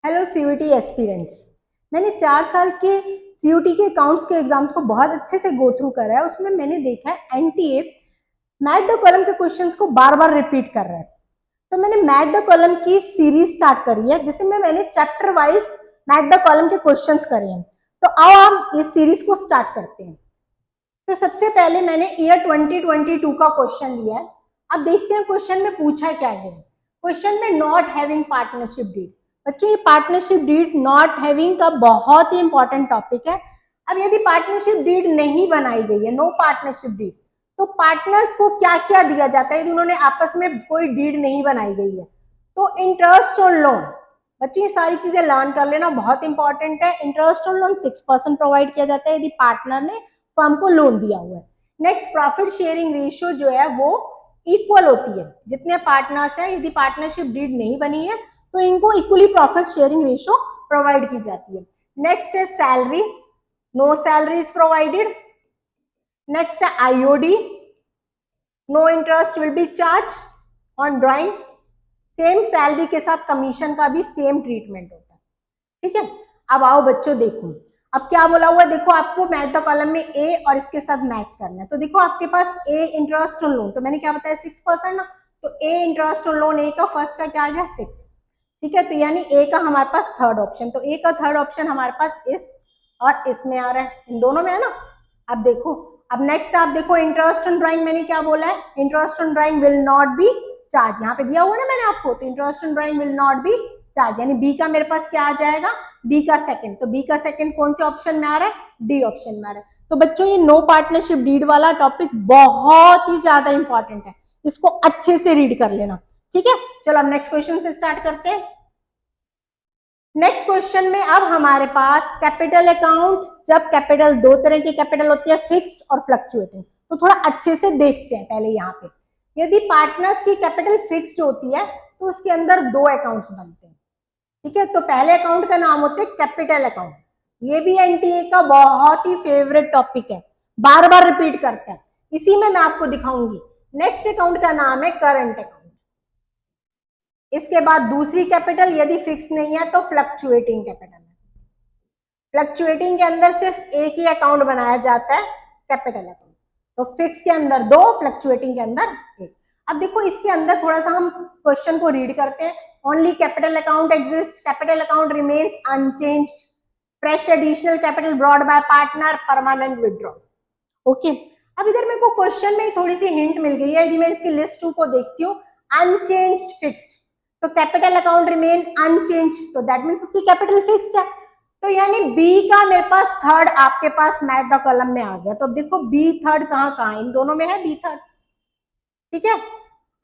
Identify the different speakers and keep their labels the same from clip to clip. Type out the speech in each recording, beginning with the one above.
Speaker 1: Hello CUT aspirants. मैंने 4 साल के सीयूटी के अकाउंट्स के एग्जाम्स को बहुत अच्छे से गो थ्रू करा है। उसमें मैंने देखा है एनटीए मैथ द कॉलम के क्वेश्चंस को बार बार रिपीट कर रहा है। तो मैंने मैथ द कॉलम की सीरीज स्टार्ट करी है जिसमें मैंने chapter wise math the column के क्वेश्चंस करे हैं। तो आओ हम इस सीरीज को स्टार्ट करते हैं। तो सबसे पहले मैंने ईयर 2022 का क्वेश्चन लिया है। अब देखते हैं क्वेश्चन में पूछा क्या गया। क्वेश्चन में नॉट हैविंग पार्टनरशिप डीड। बच्चों ये पार्टनरशिप डीड नॉट हैविंग का बहुत ही इंपॉर्टेंट टॉपिक है। अब यदि पार्टनरशिप डीड नहीं बनाई गई है, नो पार्टनरशिप डीड, तो पार्टनर्स को क्या क्या दिया जाता है यदि उन्होंने आपस में कोई डीड नहीं बनाई गई है। तो इंटरेस्ट ऑन लोन, बच्चों ये सारी चीजें लर्न कर लेना बहुत इंपॉर्टेंट है। इंटरेस्ट ऑन लोन 6% प्रोवाइड किया जाता है यदि पार्टनर ने फर्म को लोन दिया हुआ है। नेक्स्ट, प्रॉफिट शेयरिंग रेशियो जो है वो इक्वल होती है। जितने पार्टनर्स हैं यदि पार्टनरशिप डीड नहीं बनी है तो इनको equally profit sharing ratio provide की जाती है। नेक्स्ट है salary, no salary is provided. Next है IOD, no interest will be charge on drawing. Same salary के साथ कमीशन का भी सेम ट्रीटमेंट होता है। ठीक है, अब आओ बच्चों देखो अब क्या बोला हुआ है। देखो आपको मैथ द कॉलम में ए और इसके साथ मैच करना है। तो देखो आपके पास ए इंटरेस्ट ऑन लोन, तो मैंने क्या बताया 6% ना, तो ए इंटरेस्ट ऑन लोन, ए का फर्स्ट का क्या आ गया 6। ठीक है, तो यानी ए का हमारे पास थर्ड ऑप्शन, तो ए का थर्ड ऑप्शन हमारे पास इस और इसमें आ रहा है, इन दोनों में है ना। अब देखो, अब नेक्स्ट आप देखो इंटरेस्ट ऑन ड्राइंग, मैंने क्या बोला है, interest on drawing will not be charge, यहाँ पे दिया हुआ ना मैंने आपको, तो interest on drawing will not be charge, यानी बी का मेरे पास क्या आ जाएगा, बी का सेकंड। तो बी का सेकंड कौन से ऑप्शन में आ रहा है, डी ऑप्शन में आ रहा है। तो बच्चों ये नो पार्टनरशिप डीड वाला टॉपिक बहुत ही ज्यादा इंपॉर्टेंट है, इसको अच्छे से रीड कर लेना। ठीक है, चलो अब नेक्स्ट क्वेश्चन से स्टार्ट करते हैं। नेक्स्ट क्वेश्चन में अब हमारे पास कैपिटल अकाउंट, जब कैपिटल, दो तरह की कैपिटल होती है, फिक्स्ड और फ्लक्चुएटिंग। तो थोड़ा अच्छे से देखते हैं पहले यहाँ पे। यदि पार्टनर्स की कैपिटल फिक्स्ड होती है तो उसके अंदर दो अकाउंट्स बनते हैं। ठीक है, तो पहले अकाउंट का नाम होता है कैपिटल अकाउंट। ये भी एनटीए का बहुत ही फेवरेट टॉपिक है, बार बार रिपीट करता है, इसी में मैं आपको दिखाऊंगी। नेक्स्ट अकाउंट का नाम है करंट अकाउंट। इसके बाद दूसरी कैपिटल यदि फिक्स नहीं है तो फ्लक्चुएटिंग कैपिटल है। फ्लक्चुएटिंग के अंदर सिर्फ एक ही अकाउंट बनाया जाता है, कैपिटल अकाउंट। तो फिक्स के अंदर दो, फ्लक्चुएटिंग के अंदर एक। अब देखो इसके अंदर थोड़ा सा हम क्वेश्चन को रीड करते हैं। Only capital account exist, capital account remains unchanged, fresh additional capital brought by partner, permanent withdrawal. Okay, अब इधर मेरे को क्वेश्चन में थोड़ी सी हिंट मिल गई है। यदि मैं इसकी लिस्ट 2 को देखती हूँ, अनचेंज्ड फिक्स्ड, तो कैपिटल अकाउंट रिमेन अनचेंज, तो दैट मीन्स उसकी कैपिटल फिक्स्ड है। तो यानी बी का मेरे पास थर्ड आपके पास मैथ द कॉलम में आ गया। तो अब देखो बी थर्ड कहाँ कहाँ, इन दोनों में है बी थर्ड। ठीक है,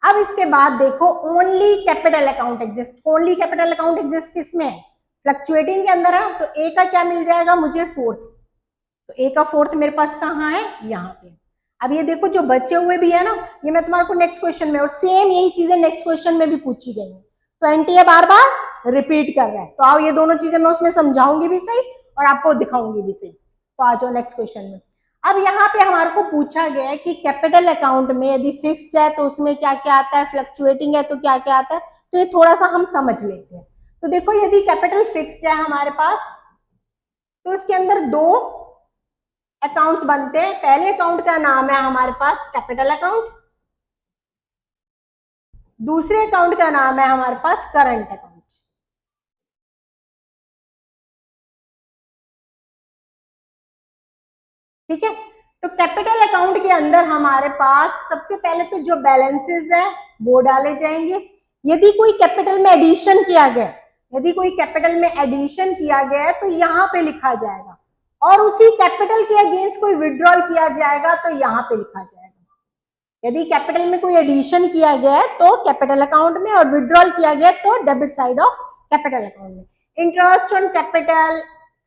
Speaker 1: अब इसके बाद देखो only capital account exist, only capital account exist किसमें है, फ्लक्चुएटिंग के अंदर है। तो ए का क्या मिल जाएगा मुझे, फोर्थ। तो ए का फोर्थ मेरे पास कहाँ है, यहाँ पे। अब ये देखो जो बचे हुए भी है ना, ये मैं तुम्हारे को नेक्स्ट क्वेश्चन में, और सेम यही चीजें नेक्स्ट क्वेश्चन में भी पूछी गई है। तो एनटीए बार बार रिपीट कर रहा है, तो आओ ये दोनों चीजें मैं उसमें समझाऊंगी भी सही और आपको दिखाऊंगी भी सही। तो आ जाओ नेक्स्ट क्वेश्चन में। अब यहाँ पे हमारे को पूछा गया है कि कैपिटल अकाउंट में यदि फिक्स्ड है तो उसमें क्या क्या आता है, फ्लक्चुएटिंग है तो क्या क्या आता है। तो ये थोड़ा सा हम समझ लेते हैं। तो देखो यदि कैपिटल फिक्स्ड है हमारे पास, तो इसके अंदर दो अकाउंट्स बनते हैं। पहले अकाउंट का नाम है हमारे पास कैपिटल अकाउंट, दूसरे अकाउंट का नाम है हमारे पास करंट अकाउंट। ठीक है, तो कैपिटल अकाउंट के अंदर हमारे पास सबसे पहले तो जो बैलेंसेस है वो डाले जाएंगे। यदि कोई कैपिटल में एडिशन किया गया, यदि कोई कैपिटल में एडिशन किया गया है तो यहाँ पे लिखा जाएगा, और उसी कैपिटल के अगेंस्ट कोई विड्रॉल किया जाएगा तो यहाँ पे लिखा जाएगा। यदि कैपिटल में कोई एडिशन किया गया है तो कैपिटल अकाउंट में, और विड्रॉल किया गया तो debit side of capital account में। Interest on capital,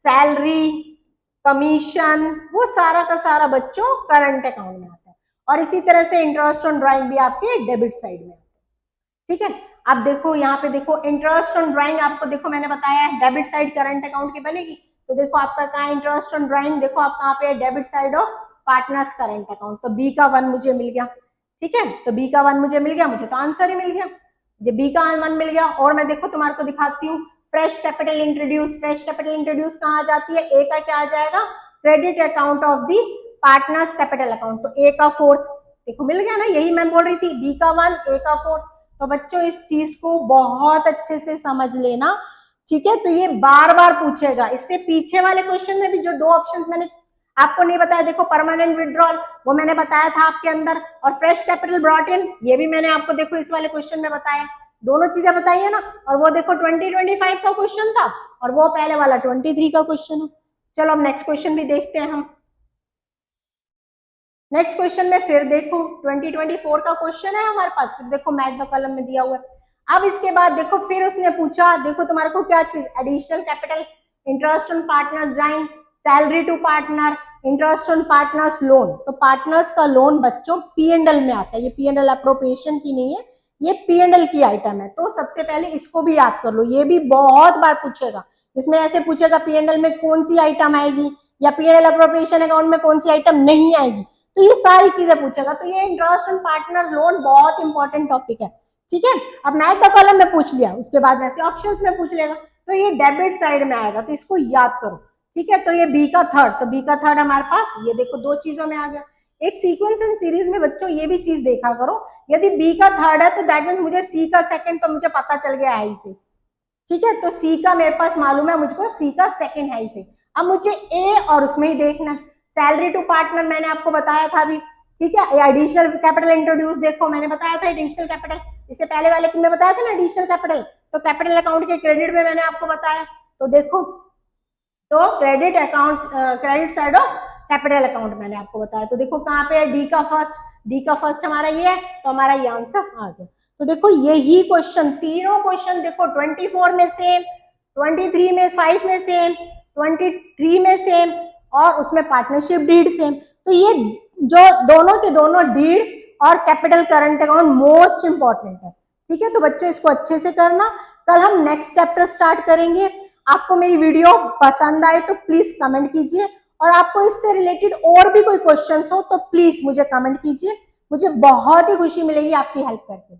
Speaker 1: salary, commission, वो सारा का सारा बच्चों करंट अकाउंट में आता है, और इसी तरह से इंटरेस्ट ऑन ड्राइंग भी आपके डेबिट साइड में आता है। ठीक है, अब देखो यहाँ पे देखो इंटरेस्ट ऑन ड्राइंग, आपको देखो मैंने बताया है डेबिट साइड करंट अकाउंट की बनेगी। तो देखो आपका कहाँ इंटरेस्ट ऑन ड्राइंग, देखो आप कहाँ पे debit side of partners current account. तो बी का 1 मुझे मिल गया। ठीक है, तो बी का 1 मुझे मिल गया, मुझे तो आंसर ही मिल गया, मुझे बी का 1 मिल गया। और मैं देखो तुम्हारे को दिखाती हूँ fresh capital introduce, fresh capital introduce कहाँ आ जाती है, ए का क्या आ जाएगा, credit account of the partners capital account, तो ए का फोर्थ, देखो मिल गया ना, यही मैं बोल रही थी, बी का 1 ए का 4। तो बच्चों इस चीज को बहुत अच्छे से समझ लेना, ठीक है। तो ये बार बार पूछेगा, इससे पीछे वाले क्वेश्चन में भी जो 2 ऑप्शंस मैंने आपको नहीं बताया, देखो परमानेंट विड्रॉल वो मैंने बताया था आपके अंदर, और फ्रेश कैपिटल ब्रॉट इन ये भी मैंने आपको देखो इस वाले क्वेश्चन में बताया, दोनों चीजें बताई है ना। और वो देखो 2025 का क्वेश्चन था, और वो पहले वाला 23 का क्वेश्चन है। चलो अब नेक्स्ट क्वेश्चन भी देखते हैं हम। नेक्स्ट क्वेश्चन में फिर देखो 2024 का क्वेश्चन है हमारे पास, फिर देखो मैच द कॉलम में दिया हुआ है। अब इसके बाद देखो फिर उसने पूछा, देखो तुम्हारे को क्या चीज, additional capital, interest on partners drawing, salary to partner, interest on partners loan. तो पार्टनर्स का लोन बच्चों P&L में आता है, ये P&L अप्रोप्रिएशन की नहीं है, ये P&L की आइटम है। तो सबसे पहले इसको भी याद कर लो, ये भी बहुत बार पूछेगा, इसमें ऐसे पूछेगा P&L में कौन सी आइटम आएगी, या P&L अप्रोप्रिएशन अकाउंट में कौन सी आइटम नहीं आएगी, तो ये सारी चीजें पूछेगा। तो ये इंटरेस्ट ऑन पार्टनर लोन बहुत इंपॉर्टेंट टॉपिक है, ठीक है। अब मैथ द कॉलम में पूछ लिया, उसके बाद वैसे ऑप्शंस में पूछ लेगा, तो ये डेबिट साइड में आएगा, तो इसको याद करो, ठीक है। तो ये बी का थर्ड, तो बी का थर्ड हमारे पास ये देखो 2 चीजों में आ गया। एक सीक्वेंस एंड सीरीज में बच्चों ये भी चीज देखा करो, यदि बी का थर्ड है तो दैट मीन मुझे सी का सेकंड तो मुझे पता चल गया है से, ठीक है। तो सी का मेरे पास मालूम है मुझको, सी का सेकंड है से। अब मुझे ए और उसमें ही देखना, सैलरी टू पार्टनर मैंने आपको बताया था अभी, ठीक है। एडिशनल कैपिटल इंट्रोड्यूस, देखो मैंने बताया था एडिशनल कैपिटल, इससे पहले वाले में बताया था ना एडिशनल कैपिटल, तो कैपिटल अकाउंट के क्रेडिट में मैंने आपको बताया। तो देखो, तो credit account, credit side of capital account मैंने आपको बताया। तो देखो कहाँ पे है, डी का फर्स्ट, डी का फर्स्ट हमारा ये है, तो हमारा ये आंसर आ गया। तो देखो यही क्वेश्चन, तीनों क्वेश्चन देखो 24 में सेम, 23 में 5 में सेम, 23 में सेम, और उसमें पार्टनरशिप डीड सेम। तो ये जो दोनों के दोनों डीड और capital current account most important है, ठीक है। तो बच्चों इसको अच्छे से करना, कल हम नेक्स्ट चैप्टर स्टार्ट करेंगे। आपको मेरी वीडियो पसंद आए तो प्लीज कमेंट कीजिए, और आपको इससे रिलेटेड और भी कोई क्वेश्चंस हो तो प्लीज मुझे कमेंट कीजिए, मुझे बहुत ही खुशी मिलेगी आपकी हेल्प करके।